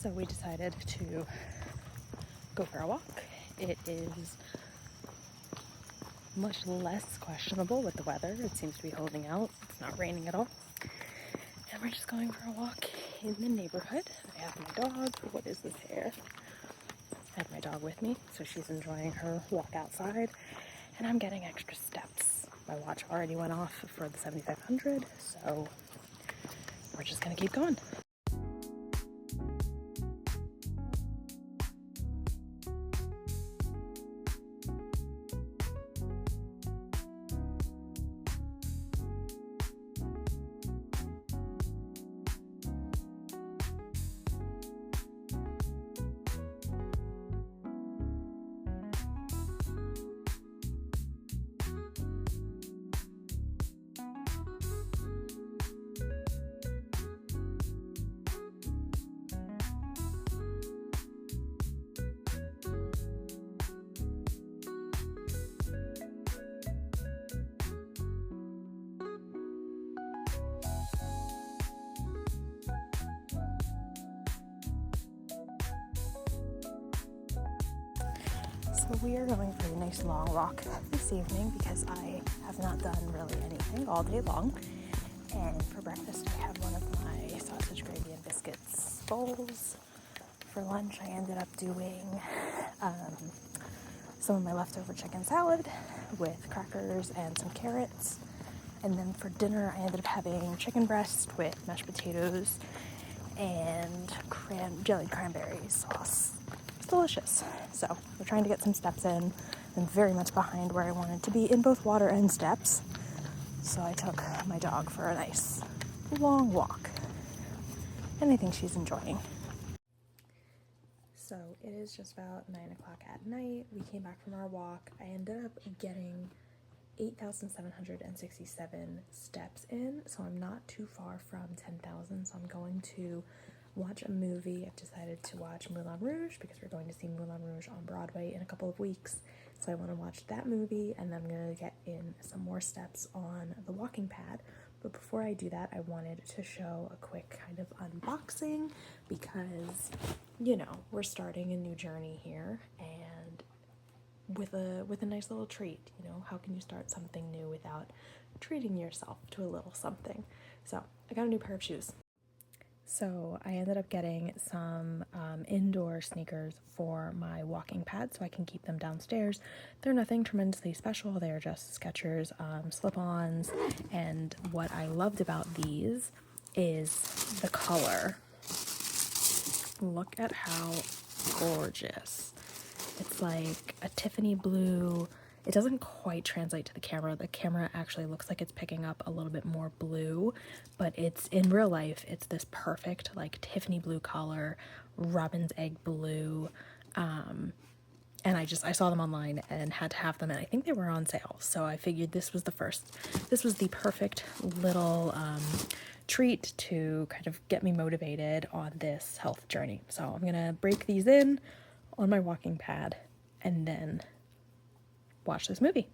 So we decided to go for a walk. It is much less questionable with the weather. It seems to be holding out. It's not raining at all. And we're just going for a walk in the neighborhood. I have my dog. What is this hair? I have my dog with me, so she's enjoying her walk outside. And I'm getting extra steps. My watch already went off for the 7,500, so we're just gonna keep going. So we are going for a nice long walk this evening because I have not done really anything all day long. And for breakfast I have one of my sausage gravy and biscuits bowls. For lunch I ended up doing some of my leftover chicken salad with crackers and some carrots. And then for dinner I ended up having chicken breast with mashed potatoes and jellied cranberry sauce. It's delicious. So we're trying to get some steps in. I'm very much behind where I wanted to be in both water and steps. So I took my dog for a nice long walk. And I think she's enjoying. So it is just about 9 o'clock at night. We came back from our walk. I ended up getting 8,767 steps in, so I'm not too far from 10,000. So I'm going to watch a movie. I've decided to watch Moulin Rouge because we're going to see Moulin Rouge on Broadway in a couple of weeks. So I want to watch that movie, and then I'm going to get in some more steps on the walking pad. But before I do that, I wanted to show a quick kind of unboxing because, you know, we're starting a new journey here, and with a nice little treat. You know, how can you start something new without treating yourself to a little something? So I got a new pair of shoes. So I ended up getting some indoor sneakers for my walking pad so I can keep them downstairs. They're nothing tremendously special. They're just Skechers slip-ons. And what I loved about these is the color. Look at how gorgeous. It's like a Tiffany blue. It doesn't quite translate to the camera. The camera actually looks like it's picking up a little bit more blue, but it's in real life, it's this perfect like Tiffany blue color, robin's egg blue. And I saw them online and had to have them, and I think they were on sale. So I figured this was the perfect little treat to kind of get me motivated on this health journey. So I'm gonna break these in on my walking pad and then watch this movie.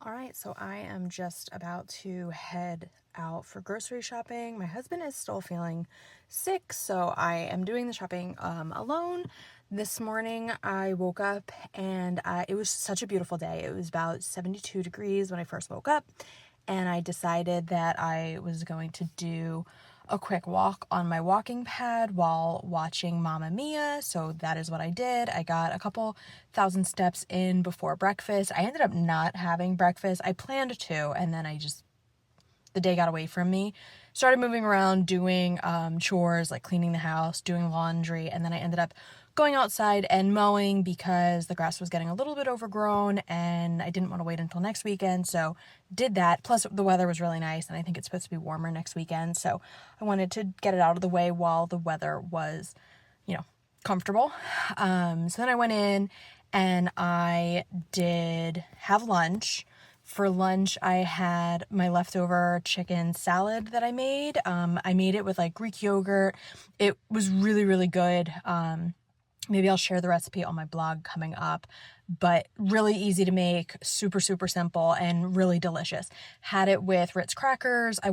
All right, so I am just about to head out for grocery shopping. My husband is still feeling sick, so I am doing the shopping alone. This morning I woke up and it was such a beautiful day. It was about 72 degrees when I first woke up, and I decided that I was going to do a quick walk on my walking pad while watching Mamma Mia. So that is what I did. I got a couple thousand steps in before breakfast. I ended up not having breakfast. I planned to, and then the day got away from me. Started moving around, doing chores like cleaning the house, doing laundry, and then I ended up going outside and mowing because the grass was getting a little bit overgrown and I didn't want to wait until next weekend, so did that. Plus the weather was really nice and I think it's supposed to be warmer next weekend, so I wanted to get it out of the way while the weather was, comfortable. So then I went in and I did have lunch. For lunch, I had my leftover chicken salad that I made. I made it with like Greek yogurt. It was really, really good. Maybe I'll share the recipe on my blog coming up, but really easy to make, super, super simple and really delicious. Had it with Ritz crackers. I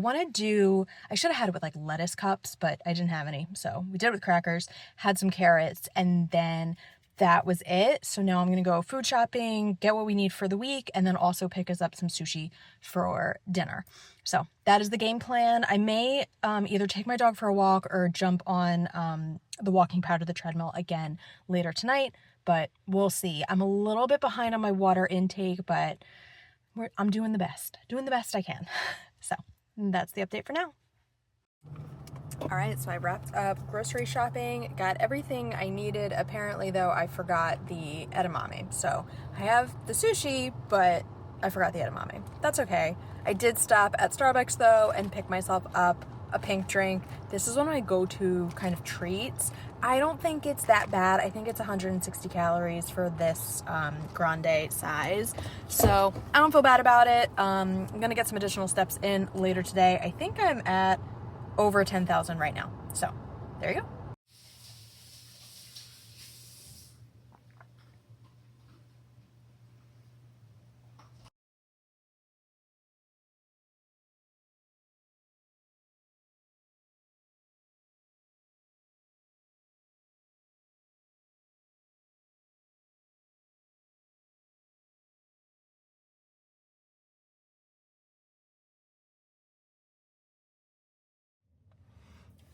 should have had it with like lettuce cups, but I didn't have any. So we did it with crackers, had some carrots, and then that was it. So now I'm going to go food shopping, get what we need for the week, and then also pick us up some sushi for dinner. So that is the game plan. I may either take my dog for a walk or jump on the walking pad or the treadmill again later tonight, but we'll see. I'm a little bit behind on my water intake, but I'm doing the best I can. So that's the update for now. All right, so I wrapped up grocery shopping, got everything I needed. Apparently, though, I forgot the edamame. So I have the sushi, but I forgot the edamame. That's okay. I did stop at Starbucks, though, and pick myself up a pink drink. This is one of my go-to kind of treats. I don't think it's that bad. I think it's 160 calories for this grande size. So I don't feel bad about it. I'm going to get some additional steps in later today. I think I'm at over 10,000 right now. So there you go.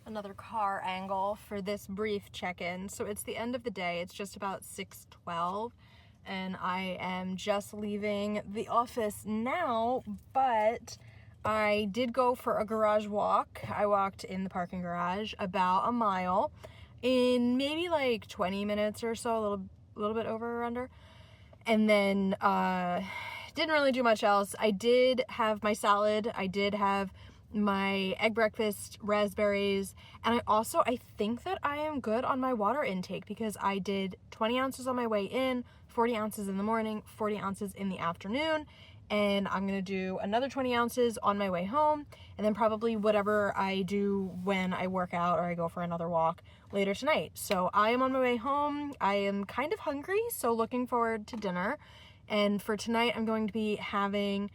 Another car angle for this brief check-in. So it's the end of the day. It's just about 6:12 and I am just leaving the office now, but I did go for a garage walk. I walked in the parking garage about a mile in maybe like 20 minutes or so, a little bit over or under. And then didn't really do much else. I did have my salad. I did have my egg breakfast, raspberries, and I think that I am good on my water intake because I did 20 ounces on my way in, 40 ounces in the morning, 40 ounces in the afternoon, and I'm gonna do another 20 ounces on my way home, and then probably whatever I do when I work out or I go for another walk later tonight. So I am on my way home. I am kind of hungry, so looking forward to dinner. And for tonight, I'm going to be having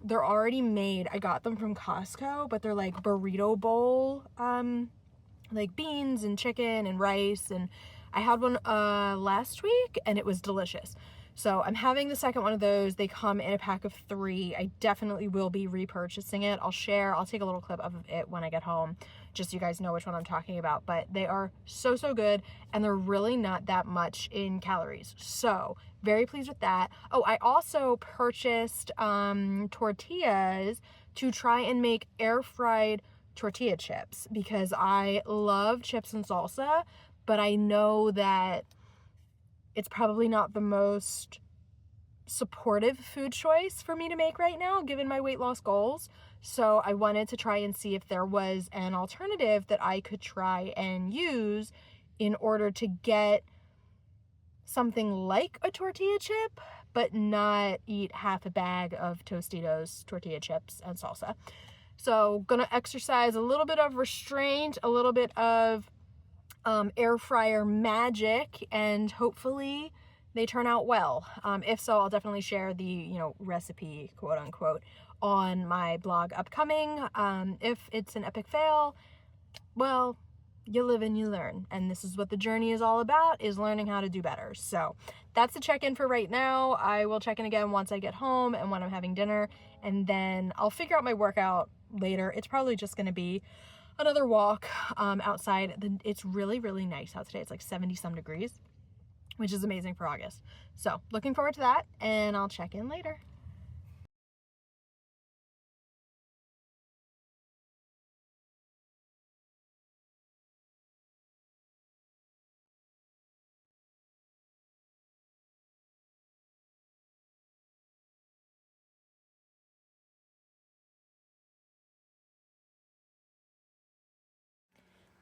they're already made. I got them from Costco, but they're like burrito bowl, like beans and chicken and rice. And I had one last week and it was delicious. So I'm having the second one of those. They come in a pack of 3. I definitely will be repurchasing it. I'll take a little clip of it when I get home, just so you guys know which one I'm talking about. But they are so, so good, and they're really not that much in calories. So very pleased with that. Oh, I also purchased tortillas to try and make air fried tortilla chips because I love chips and salsa, but I know that it's probably not the most supportive food choice for me to make right now, given my weight loss goals. So I wanted to try and see if there was an alternative that I could try and use in order to get something like a tortilla chip, but not eat half a bag of Tostitos tortilla chips and salsa. So gonna exercise a little bit of restraint, a little bit of air fryer magic, and hopefully they turn out well. If so, I'll definitely share the recipe, quote unquote, on my blog upcoming. If it's an epic fail, well, you live and you learn, and this is what the journey is all about, is learning how to do better. So that's the check-in for right now. I will check in again once I get home and when I'm having dinner, and then I'll figure out my workout later. It's probably just going to be another walk outside. It's really, really nice out today. It's like 70 some degrees, which is amazing for August. So looking forward to that, and I'll check in later.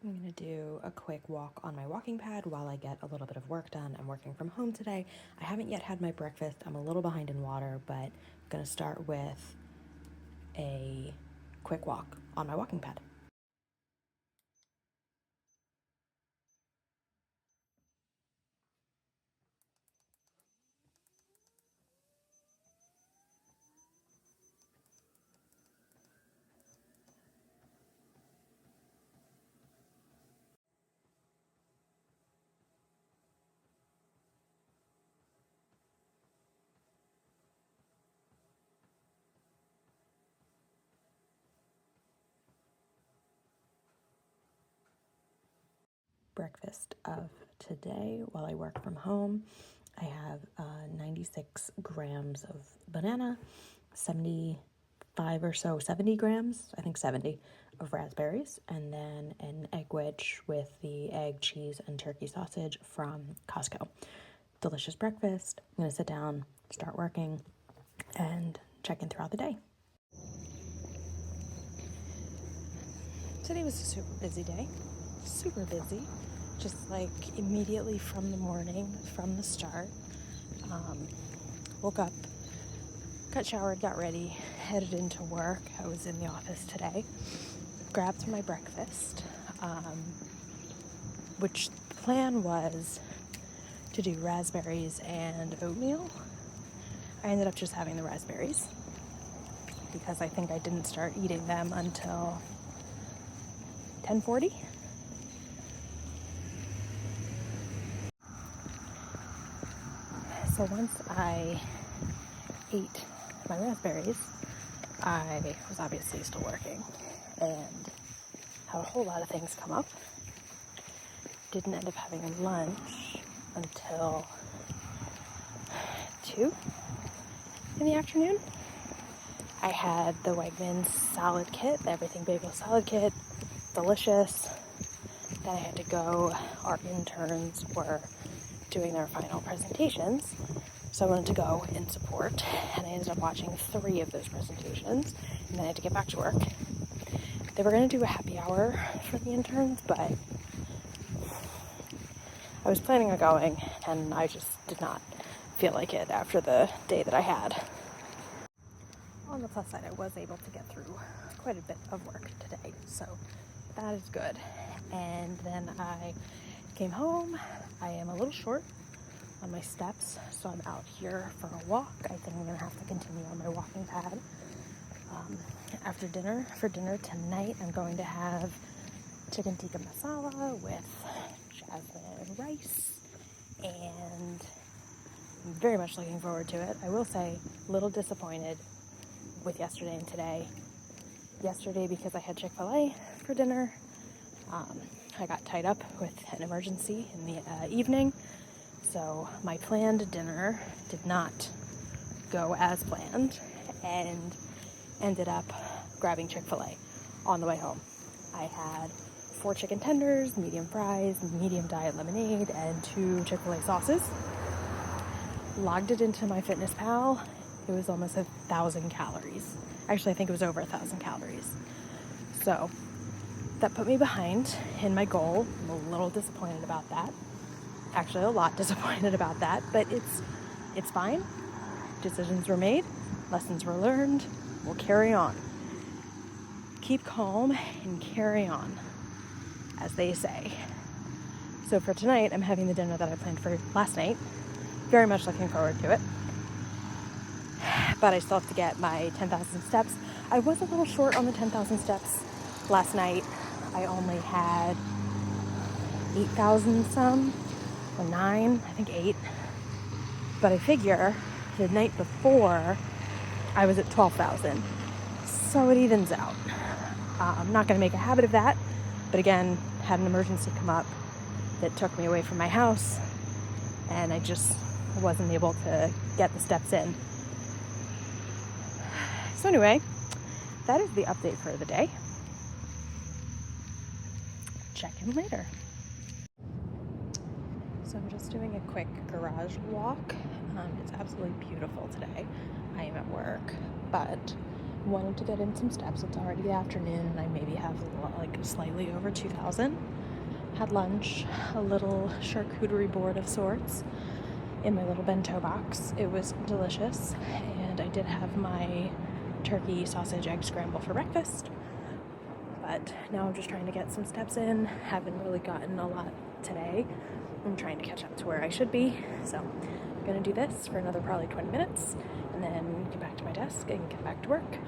I'm going to do a quick walk on my walking pad while I get a little bit of work done. I'm working from home today. I haven't yet had my breakfast. I'm a little behind in water, but I'm going to start with a quick walk on my walking pad. breakfast of today while I work from home. I have 96 grams of banana, 75 or so, 70 grams, I think 70, of raspberries, and then an egg wedge with the egg, cheese, and turkey sausage from Costco. Delicious breakfast. I'm going to sit down, start working, and check in throughout the day. Today was a super busy day. Super busy. Just like immediately from the morning, from the start. Woke up, got showered, got ready, headed into work. I was in the office today. Grabbed my breakfast, which the plan was to do raspberries and oatmeal. I ended up just having the raspberries because I think I didn't start eating them until 10:40. So once I ate my raspberries, I was obviously still working and had a whole lot of things come up. Didn't end up having lunch until 2 in the afternoon. I had the Wegmans salad kit, the everything bagel salad kit, delicious. Then I had to go, our interns were doing their final presentations, so I wanted to go and support, and I ended up watching 3 of those presentations, and then I had to get back to work. They were going to do a happy hour for the interns, but I was planning on going, and I just did not feel like it after the day that I had. On the plus side, I was able to get through quite a bit of work today, so that is good. And then I came home. I am a little short on my steps, so I'm out here for a walk. I think I'm going to have to continue on my walking pad. After dinner, for dinner tonight, I'm going to have chicken tikka masala with jasmine rice, and I'm very much looking forward to it. I will say, a little disappointed with yesterday and today. Yesterday, because I had Chick-fil-A for dinner, I got tied up with an emergency in the evening, so my planned dinner did not go as planned, and ended up grabbing Chick-fil-A on the way home. I had 4 chicken tenders, medium fries, medium diet lemonade, and 2 Chick-fil-A sauces. Logged it into my MyFitnessPal. It was almost 1,000 calories. Actually, I think it was over 1,000 calories. So that put me behind in my goal. I'm a little disappointed about that. Actually, a lot disappointed about that, but it's fine. Decisions were made, lessons were learned. We'll carry on. Keep calm and carry on, as they say. So for tonight, I'm having the dinner that I planned for last night. Very much looking forward to it. But I still have to get my 10,000 steps. I was a little short on the 10,000 steps last night. I only had 8,000 some, or 9, I think 8. But I figure the night before, I was at 12,000. So it evens out. I'm not going to make a habit of that. But again, had an emergency come up that took me away from my house, and I just wasn't able to get the steps in. So anyway, that is the update for the day. Check in later. So I'm just doing a quick garage walk. It's absolutely beautiful today. I am at work, but wanted to get in some steps. It's already the afternoon, and I maybe have like slightly over 2,000. Had lunch, a little charcuterie board of sorts in my little bento box. It was delicious, and I did have my turkey sausage egg scramble for breakfast. But now I'm just trying to get some steps in. Haven't really gotten a lot today. I'm trying to catch up to where I should be. So I'm gonna do this for another probably 20 minutes and then get back to my desk and get back to work.